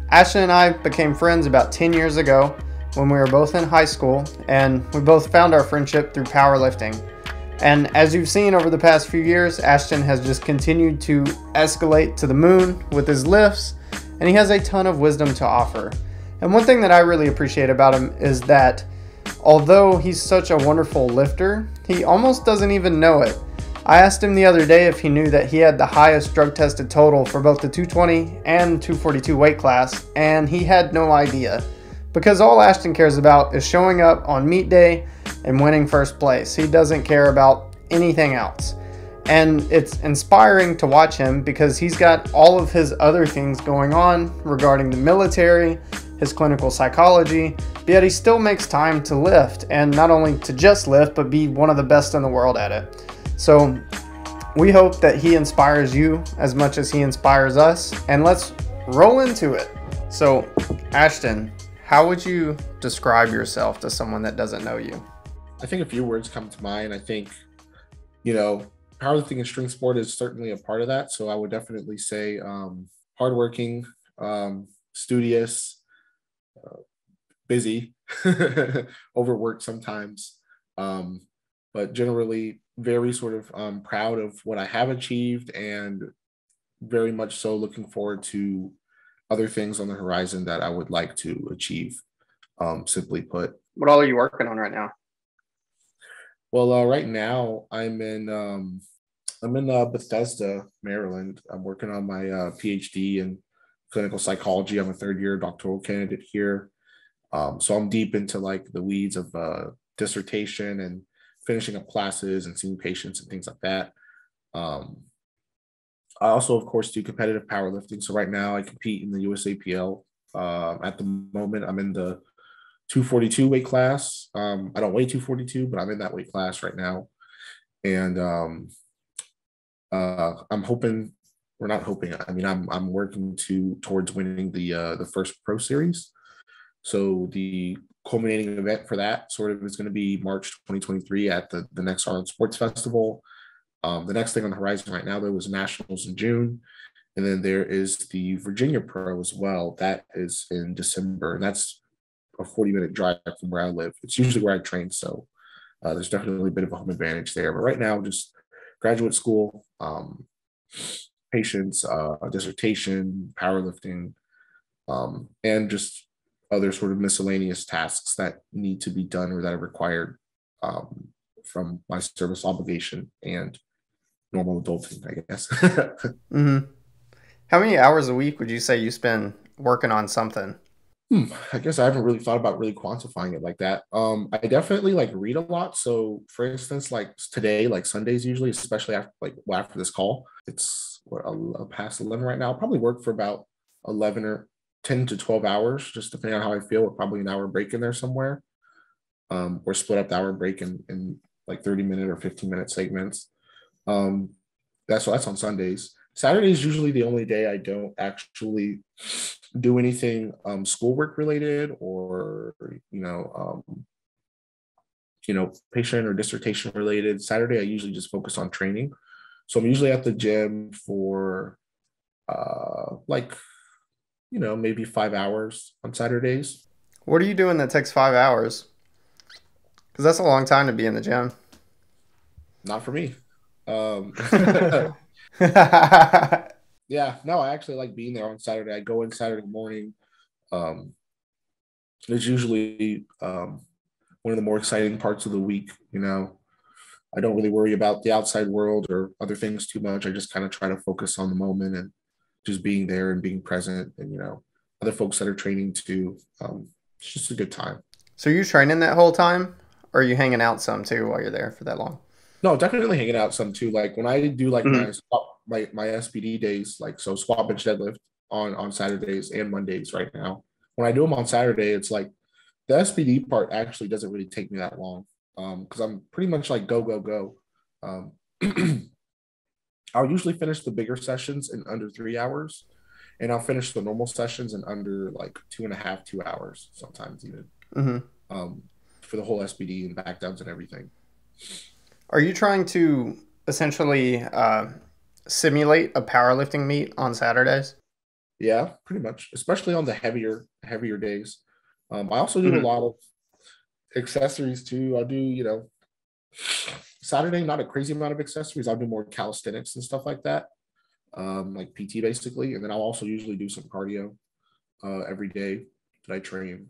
Ashton and I became friends about 10 years ago when we were both in high school, and we both found our friendship through powerlifting. And as you've seen over the past few years, Ashton has just continued to escalate to the moon with his lifts, and he has a ton of wisdom to offer. And one thing that I really appreciate about him is that although he's such a wonderful lifter, he almost doesn't even know it. I asked him the other day if he knew that he had the highest drug tested total for both the 220 and 242 weight class, and he had no idea. Because all Ashton cares about is showing up on meet day and winning first place. He doesn't care about anything else. And it's inspiring to watch him because he's got all of his other things going on regarding the military, his clinical psychology, but yet he still makes time to lift, and not only to just lift, but be one of the best in the world at it. So we hope that he inspires you as much as he inspires us, and let's roll into it. So Ashton, how would you describe yourself to someone that doesn't know you? I think a few words come to mind. I think, powerlifting and string sport is certainly a part of that. So I would definitely say hardworking, studious, busy, overworked sometimes, but generally very sort of proud of what I have achieved, and very much so looking forward to other things on the horizon that I would like to achieve, simply put. What all are you working on right now? Well, right now I'm in Bethesda, Maryland. I'm working on my PhD in clinical psychology. I'm a third-year doctoral candidate here. So I'm deep into like the weeds of dissertation and finishing up classes and seeing patients and things like that. I also, of course, do competitive powerlifting. So right now I compete in the USAPL. At the moment, I'm in the 242 weight class. I don't weigh 242, but I'm in that weight class right now. And I'm hoping, or not hoping, I mean, I'm working towards winning the first pro series. So the culminating event for that sort of is going to be March 2023 at the next Arnold Sports Festival. The next thing on the horizon right now, there was Nationals in June. And then there is the Virginia Pro as well. That is in December. And that's a 40-minute drive from where I live. It's usually where I train. So there's definitely a bit of a home advantage there. But right now, just graduate school, patients, dissertation, powerlifting, and just other sort of miscellaneous tasks that need to be done or that are required from my service obligation and normal adulting, I guess. Mm-hmm. How many hours a week would you say you spend working on something? I guess I haven't really thought about really quantifying it like that. I definitely like read a lot. So for instance, like today, like Sundays usually, especially after this call, it's past 11 right now. I'll probably work for about 11 or 10 to 12 hours, just depending on how I feel, with probably an hour break in there somewhere. Or split up the hour break in like 30-minute or 15-minute segments. That's on Sundays. Saturday is usually the only day I don't actually do anything schoolwork related, or patient or dissertation related. Saturday I usually just focus on training. So I'm usually at the gym for maybe 5 hours on Saturdays. What are you doing that takes 5 hours? Because that's a long time to be in the gym. Not for me. Yeah, no, I actually like being there on Saturday. I go in Saturday morning. It's usually one of the more exciting parts of the week. I don't really worry about the outside world or other things too much. I just kind of try to focus on the moment and just being there and being present, and other folks that are training too. It's just a good time. So you training that whole time, or are you hanging out some too while you're there for that long? No, definitely hanging out some too. Like when I do like Mm-hmm. my SPD days, like so squat bench deadlift on Saturdays and Mondays right now. When I do them on Saturday, it's like the SPD part actually doesn't really take me that long, because I'm pretty much like go go go. I'll usually finish the bigger sessions in under 3 hours, and I'll finish the normal sessions in under like 2.5, 2 hours, sometimes even, Mm-hmm. um, for the whole SPD and back downs and everything. Are you trying to essentially simulate a powerlifting meet on Saturdays? Yeah, pretty much, especially on the heavier days. I also do a Hmm. lot of accessories too. I'll do, Saturday, not a crazy amount of accessories. I'll do more calisthenics and stuff like that, like PT basically. And then I'll also usually do some cardio every day that I train.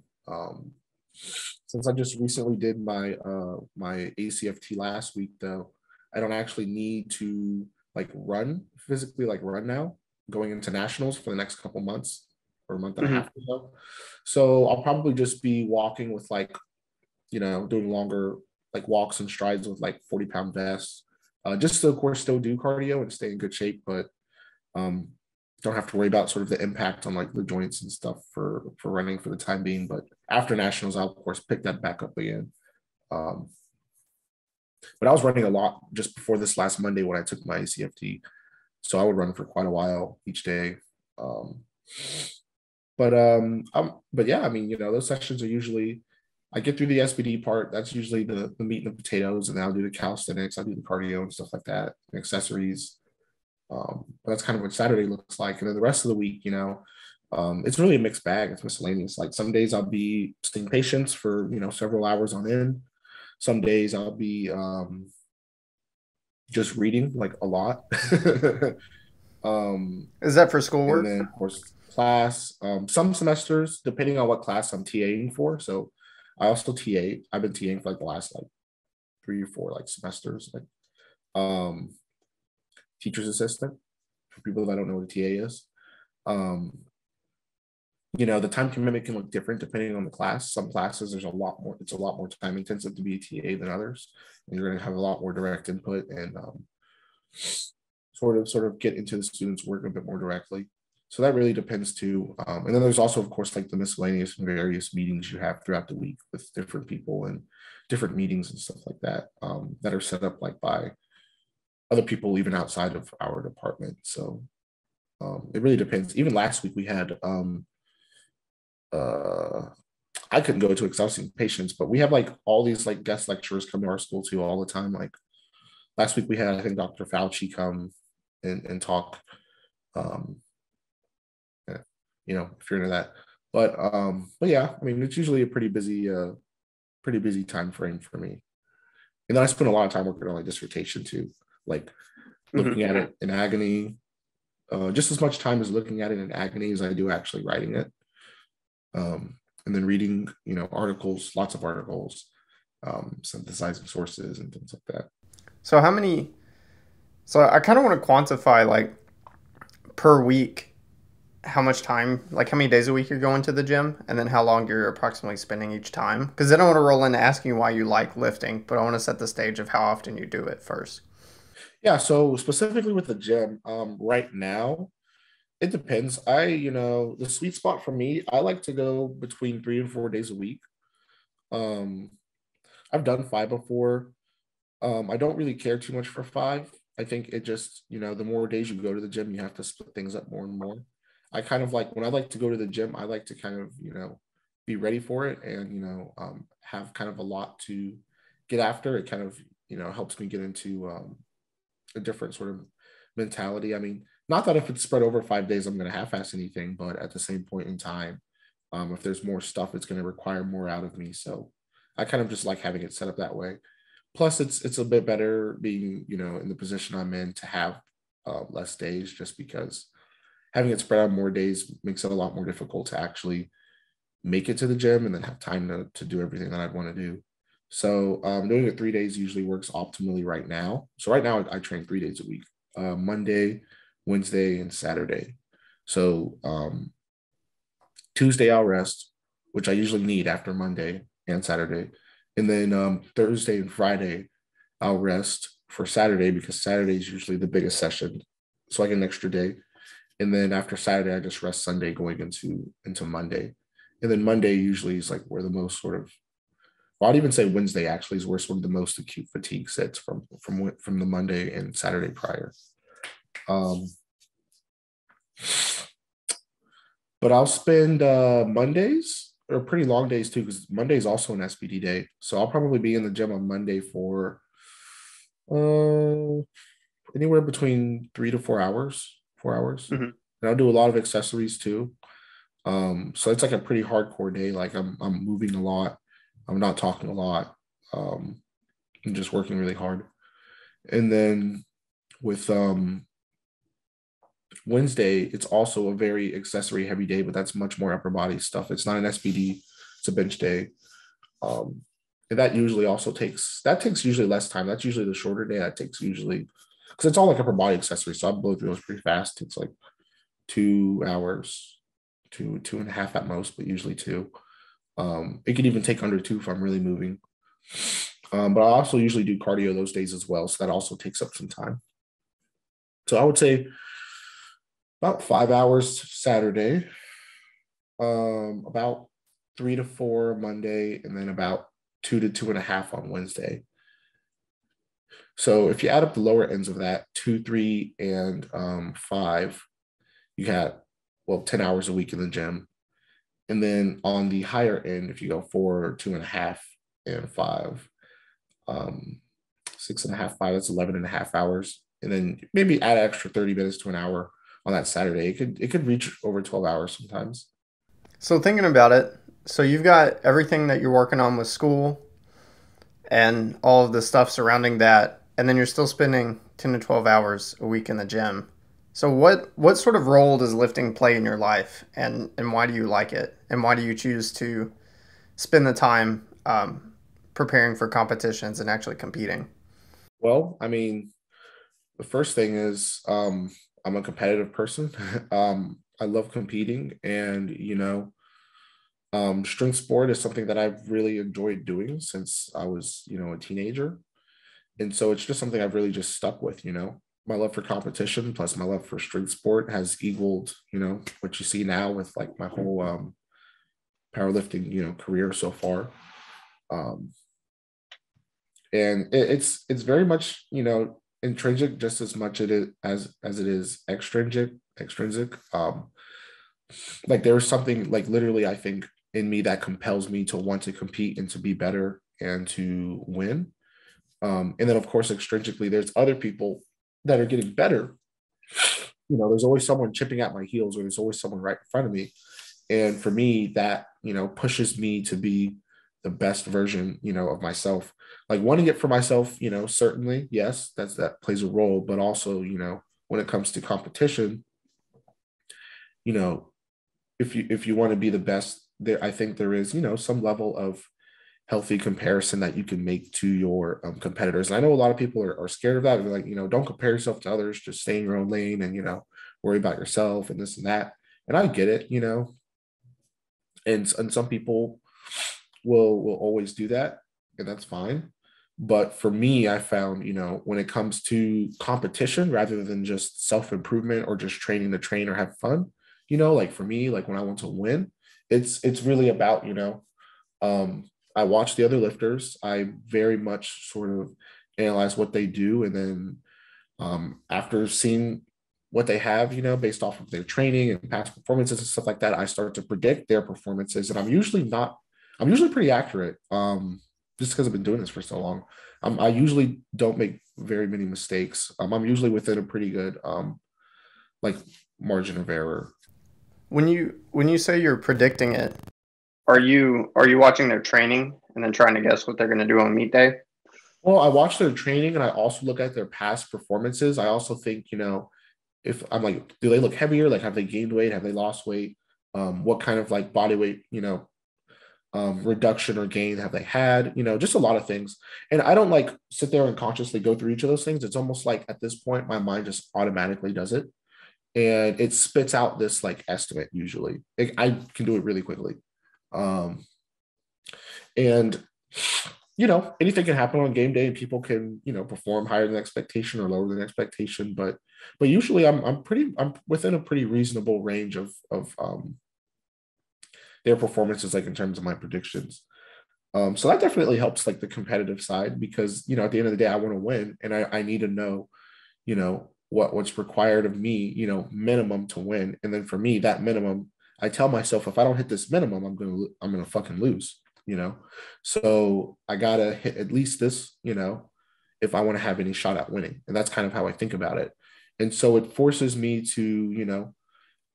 Since I just recently did my ACFT last week, though, I don't actually need to like run physically, like run now, going into nationals for the next couple months or a month and a half Hmm. or so. So I'll probably just be walking with like, doing longer like walks and strides with like 40-pound vests, just to of course still do cardio and stay in good shape, but um, don't have to worry about sort of the impact on like the joints and stuff for running for the time being. But after nationals, I'll of course pick that back up again. Um, but I was running a lot just before this last Monday when I took my ACFT, so I would run for quite a while each day. Um, but yeah, I mean, those sessions are usually I get through the SBD part. That's usually the meat and the potatoes, and then I'll do the calisthenics, I'll do the cardio and stuff like that, and accessories. But that's kind of what Saturday looks like. And then the rest of the week, it's really a mixed bag. It's miscellaneous. Like some days I'll be seeing patients for, several hours on end. Some days I'll be just reading like a lot. um, Is that for and schoolwork? then of course class. Some semesters, depending on what class I'm TAing for. So I also TA. I've been TAing for like the last like 3 or 4 like semesters. Like um, teacher's assistant for people that don't know what a TA is. Um, the time commitment can look different depending on the class. Some classes it's a lot more time intensive to be a TA than others, and you're going to have a lot more direct input and sort of get into the students' work a bit more directly. So that really depends too. And then there's also, of course, like the miscellaneous and various meetings you have throughout the week with different people and different meetings and stuff like that, that are set up like by other people even outside of our department. So it really depends. Even last week we had uh, I couldn't go to it because I was seeing patients, but we have like all these like guest lecturers come to our school too all the time. Like last week we had, I think, Dr. Fauci come and talk. Um, yeah, if you're into that. But yeah, I mean it's usually a pretty busy time frame for me. And then I spend a lot of time working on my dissertation too, like looking Hmm. at it in agony, just as much time as looking at it in agony as I do actually writing it. And then reading, articles, lots of articles, synthesizing sources and things like that. So how many? So I kind of want to quantify like per week how much time, like how many days a week you're going to the gym, and then how long you're approximately spending each time. Because I don't want to roll into asking you why you like lifting, but I want to set the stage of how often you do it first. Yeah. So specifically with the gym, right now, it depends. The sweet spot for me, I like to go between 3 and 4 days a week. Um, I've done 5 before. I don't really care too much for 5. I think it just, the more days you go to the gym, you have to split things up more and more. I kind of like when I like to go to the gym, I like to kind of, be ready for it and, have kind of a lot to get after. It kind of, helps me get into a different sort of mentality. I mean, not that if it's spread over 5 days, I'm going to half-ass anything, but at the same point in time, if there's more stuff, it's going to require more out of me. So I kind of just like having it set up that way. Plus, it's a bit better being in the position I'm in to have less days, just because having it spread out more days makes it a lot more difficult to actually make it to the gym and then have time to do everything that I'd want to do. So doing it 3 days usually works optimally right now. So right now I train 3 days a week, Monday, Wednesday, and Saturday. So Tuesday I'll rest, which I usually need after Monday and Saturday. And then Thursday and Friday I'll rest for Saturday because Saturday is usually the biggest session. So I get an extra day. And then after Saturday, I just rest Sunday going into Monday. And then Monday usually is like where the most sort of, well, I'd even say Wednesday actually is where sort of the most acute fatigue sits from the Monday and Saturday prior. Um, but I'll spend Mondays or pretty long days too, because Monday is also an SBD day. So I'll probably be in the gym on Monday for uh, anywhere between 3 to 4 hours, 4 hours. And I'll do a lot of accessories too. So it's like a pretty hardcore day. Like I'm moving a lot. I'm not talking a lot. Um, I'm just working really hard. And then with Wednesday, it's also a very accessory heavy day, but that's much more upper body stuff. It's not an SBD, it's a bench day. Um, and that usually also takes usually less time. That's usually the shorter day. That takes usually because it's all like upper body accessories. So I blow through those pretty fast. It's like 2 hours, two and a half at most, but usually two. It could even take under two if I'm really moving. But I also usually do cardio those days as well. So that also takes up some time. So I would say about 5 hours Saturday, about 3 to 4 Monday, and then about 2 to 2.5 on Wednesday. So if you add up the lower ends of that, 2, 3, and 5, you got, well, 10 hours a week in the gym. And then on the higher end, if you go 4, 2.5, and 5, um, 6.5, 5, that's 11 and a half hours. And then maybe add an extra 30 minutes to an hour on that Saturday. It could reach over 12 hours sometimes. So thinking about it, so you've got everything that you're working on with school and all of the stuff surrounding that, and then you're still spending 10 to 12 hours a week in the gym. So what sort of role does lifting play in your life, and why do you like it, and why do you choose to spend the time preparing for competitions and actually competing? Well, I mean, the first thing is I'm a competitive person. I love competing, and strength sport is something that I've really enjoyed doing since I was, a teenager. And so it's just something I've really just stuck with. My love for competition plus my love for strength sport has equaled, what you see now with like my whole powerlifting, career so far. Um, and it's very much, intrinsic just as much it is as it is extrinsic. Like there's something like literally I think in me that compels me to want to compete and to be better and to win. And then of course extrinsically there's other people that are getting better. There's always someone chipping at my heels, or there's always someone right in front of me. And for me, that pushes me to be the best version of myself. Like wanting it for myself, certainly yes, that plays a role, but also when it comes to competition, you know if you want to be the best, there I think there is some level of healthy comparison that you can make to your competitors. And I know a lot of people are scared of that. They're like, don't compare yourself to others, just stay in your own lane and worry about yourself and this and that. And I get it, and some people will always do that, and that's fine. But for me, I found, when it comes to competition, rather than just self-improvement or just training to train or have fun, like for me, like when I want to win, it's really about, I watch the other lifters. I very much sort of analyze what they do. And then after seeing what they have, based off of their training and past performances and stuff like that, I start to predict their performances. And I'm usually pretty accurate, just because I've been doing this for so long. I usually don't make very many mistakes. I'm usually within a pretty good, like margin of error. When you say you're predicting it, are you watching their training and then trying to guess what they're going to do on meet day? Well, I watch their training and I also look at their past performances. I also think, if I'm like, do they look heavier? Like, have they gained weight? Have they lost weight? What kind of like body weight, reduction or gain have they had? Just a lot of things. And I don't like sit there and consciously go through each of those things. It's almost like at this point, my mind just automatically does it. And it spits out this like estimate usually. I can do it really quickly. Um, and anything can happen on game day and people can perform higher than expectation or lower than expectation, but usually I'm within a pretty reasonable range of their performances, like in terms of my predictions. So that definitely helps like the competitive side, because at the end of the day I want to win, and I need to know what's required of me, minimum to win. And then for me, that minimum, I tell myself, if I don't hit this minimum, I'm gonna fucking lose. So I gotta hit at least this, if I want to have any shot at winning. And that's kind of how I think about it. And so it forces me to,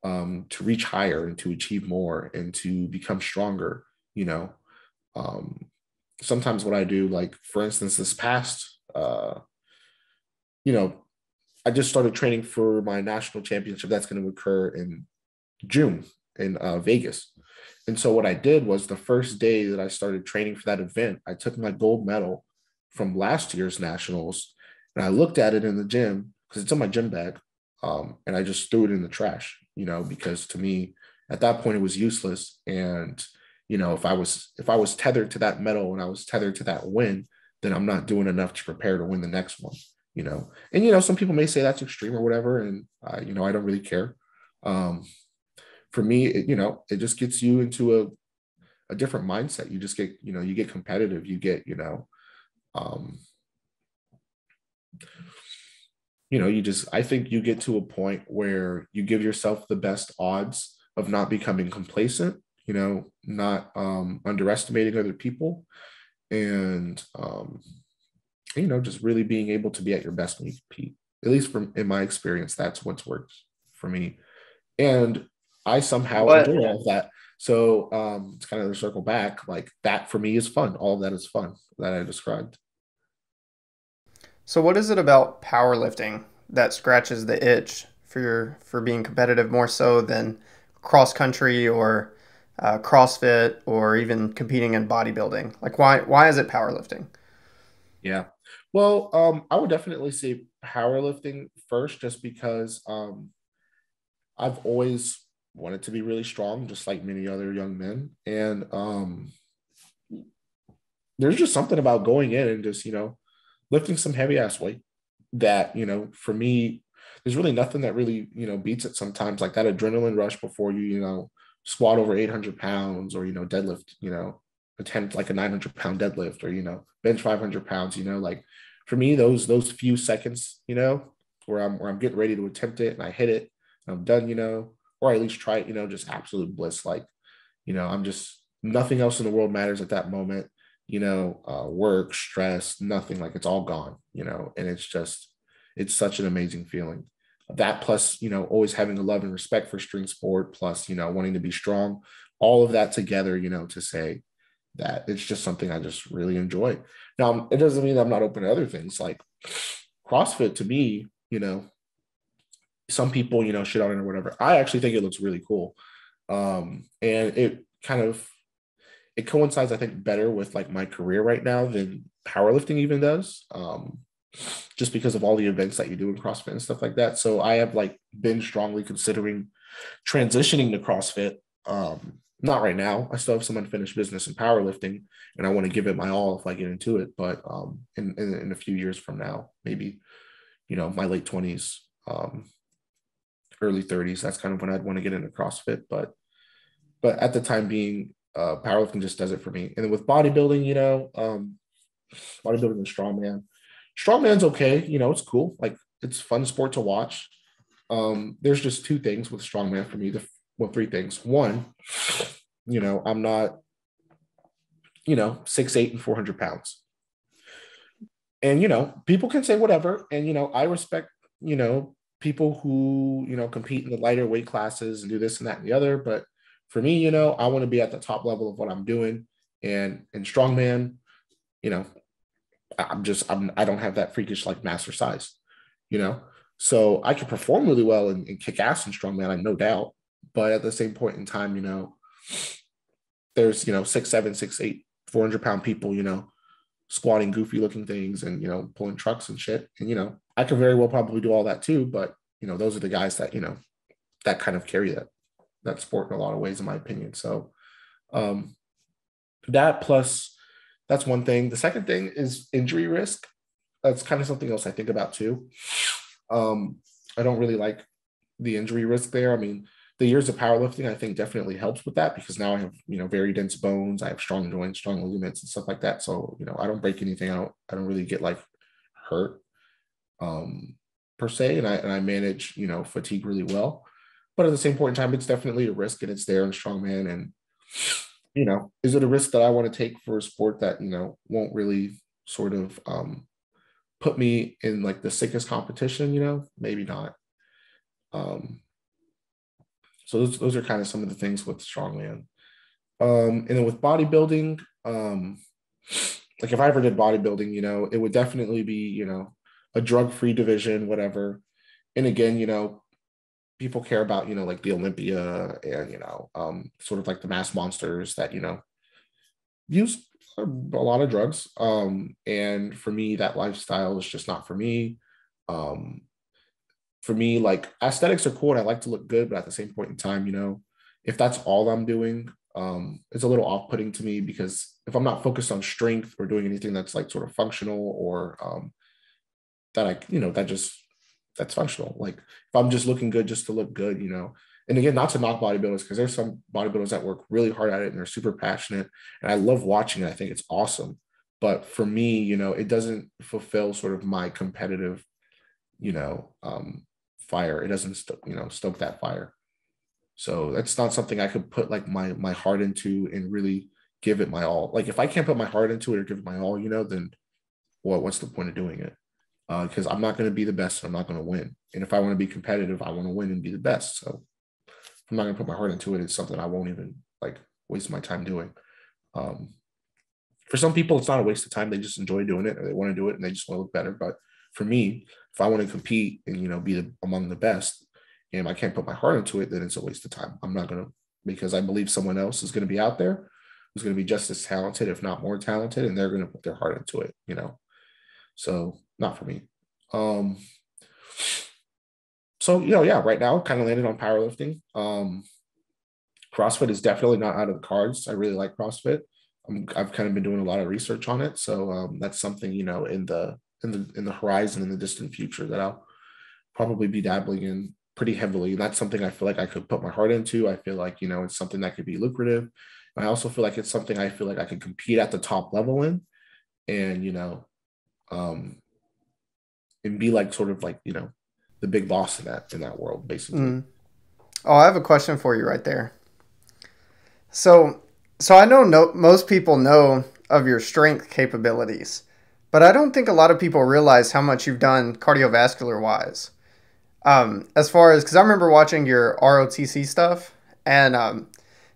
to reach higher and to achieve more and to become stronger, you know. Um, Sometimes what I do, like for instance, this past, you know, I just started training for my national championship that's going to occur in June in Vegas. And so what I did was the first day that I started training for that event, I took my gold medal from last year's nationals and I looked at it in the gym because it's in my gym bag. And I just threw it in the trash, you know, because to me at that point it was useless. And, you know, if I was tethered to that medal and I was tethered to that win, then I'm not doing enough to prepare to win the next one, you know. And, you know, some people may say that's extreme or whatever. And, you know, I don't really care. Um, for me, you know, it just gets you into a different mindset. You just get, you know, you get competitive, um, you just, I think you get to a point where you give yourself the best odds of not becoming complacent, you know, not underestimating other people and, you know, just really being able to be at your best when you compete. At least from in my experience, that's what's worked for me. And I somehow But enjoy all of that. So it's kind of the circle back. Like that for me is fun. All of that is fun that I described. so what is it about powerlifting that scratches the itch for being competitive more so than cross country or CrossFit or even competing in bodybuilding? Like why is it powerlifting? Yeah. Well, I would definitely say powerlifting first, just because I've always wanted to be really strong, just like many other young men. And there's just something about going in and just, you know, lifting some heavy ass weight that, you know, for me, there's really nothing that really, you know, beats it sometimes. Like that adrenaline rush before you, you know, squat over 800 pounds or, you know, deadlift, you know, attempt like a 900-pound deadlift or, you know, bench 500 pounds, you know, like for me, those few seconds, you know, where I'm getting ready to attempt it and I hit it, and I'm done, you know, or I at least try it, you know, just absolute bliss. Like, you know, I'm just nothing else in the world matters at that moment, you know, work, stress, nothing, like it's all gone, you know, and it's such an amazing feeling. That plus, you know, always having a love and respect for string sport, plus, you know, wanting to be strong, all of that together, you know, to say that it's just something I just really enjoy. Now, it doesn't mean I'm not open to other things like CrossFit to me, you know, some people, you know, shit on it or whatever. I actually think it looks really cool. And it coincides, I think, better with like my career right now than powerlifting even does. Just because of all the events that you do in CrossFit and stuff like that. So I have like been strongly considering transitioning to CrossFit. Not right now. I still have some unfinished business in powerlifting, and I want to give it my all if I get into it. But in a few years from now, maybe, you know, my late 20s, early 30s, that's kind of when I'd want to get into CrossFit. But at the time being, powerlifting just does it for me. And then with bodybuilding, you know, bodybuilding and strongman. Strongman's okay, you know, it's cool. Like it's a fun sport to watch. There's just two things with strongman for me. Well, three things. One, you know, I'm not, you know, 6'8" and 400 pounds. And, you know, people can say whatever. And, you know, I respect, you know, people who, you know, compete in the lighter weight classes and do this and that and the other. But for me, you know, I want to be at the top level of what I'm doing. And in strongman, you know, I don't have that freakish like master size, you know. So I can perform really well and kick ass in strongman, I no doubt. But at the same point in time, you know, there's, you know, 6'7", 6'8", 400-pound people, you know, squatting goofy looking things and, you know, pulling trucks and shit. And, you know, I could very well probably do all that too. But, you know, those are the guys that, you know, that kind of carry that sport in a lot of ways, in my opinion. So um, that plus that's one thing. The second thing is injury risk. That's kind of something else I think about too. I don't really like the injury risk there. I mean, the years of powerlifting, I think definitely helps with that because now I have, you know, very dense bones. I have strong joints, strong ligaments and stuff like that. So, you know, I don't break anything. I don't really get like hurt per se. And I manage, you know, fatigue really well. But at the same point in time, it's definitely a risk and it's there in strongman. And, you know, is it a risk that I want to take for a sport that, you know, won't really sort of put me in like the sickest competition, you know, maybe not. Um, So those are kind of some of the things with strongman. And then with bodybuilding, like if I ever did bodybuilding, it would definitely be, a drug-free division, whatever. And again, people care about, like the Olympia and, sort of like the mass monsters that, use a lot of drugs. And for me, that lifestyle is just not for me. Um, for me, like aesthetics are cool and I like to look good, but at the same point in time, if that's all I'm doing, it's a little off-putting to me because if I'm not focused on strength or doing anything that's like sort of functional or that that's functional. Like if I'm just looking good just to look good, and again, not to knock bodybuilders because there's some bodybuilders that work really hard at it and they're super passionate and I love watching it. I think it's awesome. But for me, it doesn't fulfill sort of my competitive, you know, um, fire. It doesn't, stoke that fire. So that's not something I could put like my heart into and really give it my all. Like if I can't put my heart into it or give it my all, then what's the point of doing it? Because I'm not going to be the best, so I'm not going to win. And if I want to be competitive, I want to win and be the best. So if I'm not going to put my heart into it, it's something I won't even like waste my time doing. Um, for some people, it's not a waste of time. They just enjoy doing it or they want to do it and they just want to look better. But for me, if I want to compete and, be among the best and I can't put my heart into it, then it's a waste of time. I'm not going to, because I believe someone else is going to be out there who's going to be just as talented, if not more talented, and they're going to put their heart into it. So not for me. Um, so, yeah, right now kind of landed on powerlifting. CrossFit is definitely not out of the cards. I really like CrossFit. I've kind of been doing a lot of research on it. So that's something, in the horizon in the distant future that I'll probably be dabbling in pretty heavily. And that's something I feel like I could put my heart into. I feel like, it's something that could be lucrative. I also feel like it's something I feel like I can compete at the top level in and, um, and be like sort of like, the big boss in that world, basically. Mm. Oh, I have a question for you right there. So, so I know most people know of your strength capabilities, but I don't think a lot of people realize how much you've done cardiovascular wise. As far as, because I remember watching your ROTC stuff, and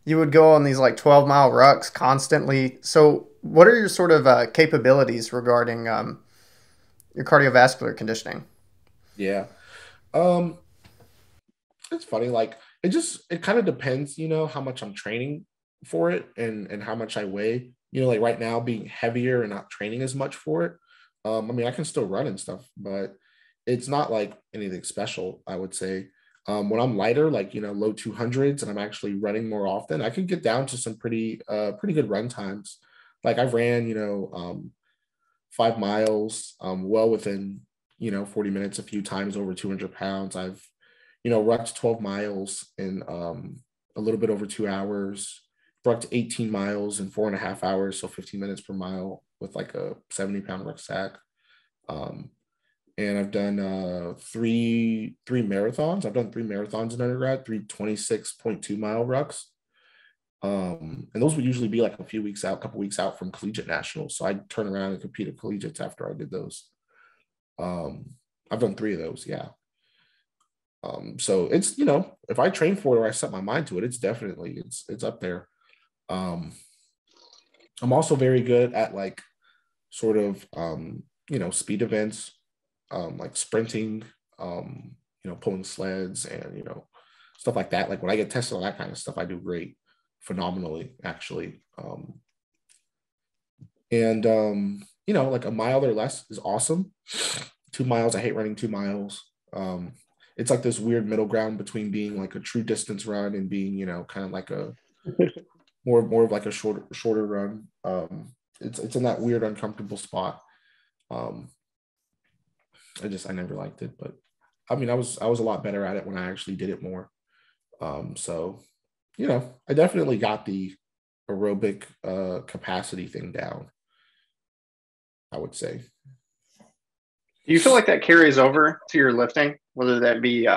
you would go on these like 12-mile rucks constantly. So, what are your sort of capabilities regarding your cardiovascular conditioning? Yeah. Um, it's funny. Like it kind of depends, how much I'm training for it and how much I weigh. Like right now being heavier and not training as much for it. I mean, I can still run and stuff, but it's not like anything special, I would say. When I'm lighter, like low 200s, and I'm actually running more often, I could get down to some pretty good run times. Like I've ran, 5 miles, well within 40 minutes a few times over 200 pounds. I've rucked 12 miles in a little bit over 2 hours, rucked 18 miles in 4.5 hours, so 15 minutes per mile with like a 70-pound rucksack. Um, and I've done three marathons. I've done 3 marathons in undergrad, 3 26.2-mile rucks. And those would usually be like a couple weeks out from collegiate nationals. So I'd turn around and compete at collegiates after I did those. Um, I've done 3 of those, yeah. So it's, if I train for it or I set my mind to it, it's up there. Um, I'm also very good at like sort of speed events, like sprinting, pulling sleds and stuff like that. Like when I get tested on that kind of stuff, I do great, phenomenally actually. And like a mile or less is awesome. 2 miles, I hate running 2 miles. It's like this weird middle ground between being like a true distance run and being, kind of like a more of like a shorter run. It's in that weird uncomfortable spot. Um, I never liked it, but I mean, I was a lot better at it when I actually did it more. So I definitely got the aerobic capacity thing down, I would say. Do you feel like that carries over to your lifting, whether that be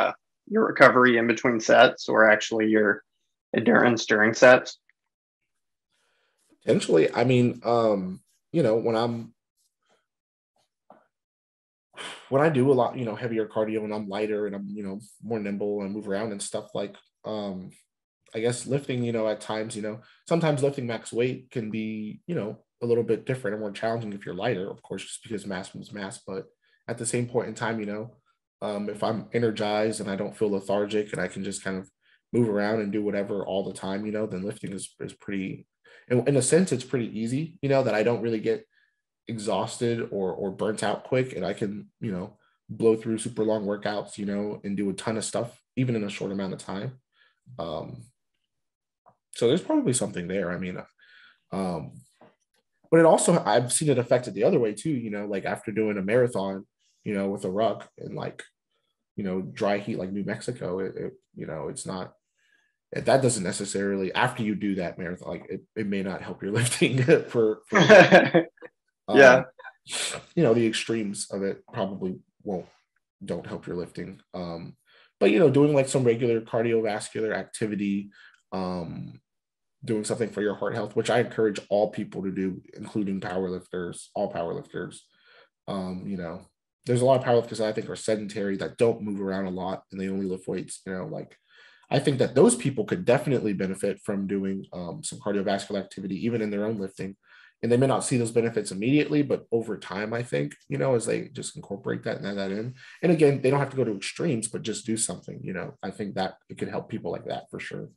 your recovery in between sets or actually your endurance during sets? Potentially, I mean, when I do a lot, heavier cardio and I'm lighter and I'm, more nimble and move around and stuff, like I guess lifting, at times, sometimes lifting max weight can be, a little bit different and more challenging if you're lighter, of course, just because mass moves mass. But at the same point in time, if I'm energized and I don't feel lethargic and I can just kind of move around and do whatever all the time, then lifting is pretty, in a sense, it's pretty easy, that I don't really get exhausted or burnt out quick, and I can, blow through super long workouts, and do a ton of stuff, even in a short amount of time. So there's probably something there. I mean, but it also, I've seen it affected the other way too, like after doing a marathon, with a ruck and like, dry heat like New Mexico, it's not, that doesn't necessarily, after you do that marathon, like it may not help your lifting for Yeah. The extremes of it probably don't help your lifting. But doing like some regular cardiovascular activity, doing something for your heart health, which I encourage all people to do, including powerlifters, all powerlifters. There's a lot of powerlifters that I think are sedentary, that don't move around a lot, and they only lift weights. Like I think that those people could definitely benefit from doing some cardiovascular activity, even in their own lifting. And they may not see those benefits immediately, but over time, I think, as they just incorporate that and add that in. And again, they don't have to go to extremes, but just do something, I think that it could help people like that for sure.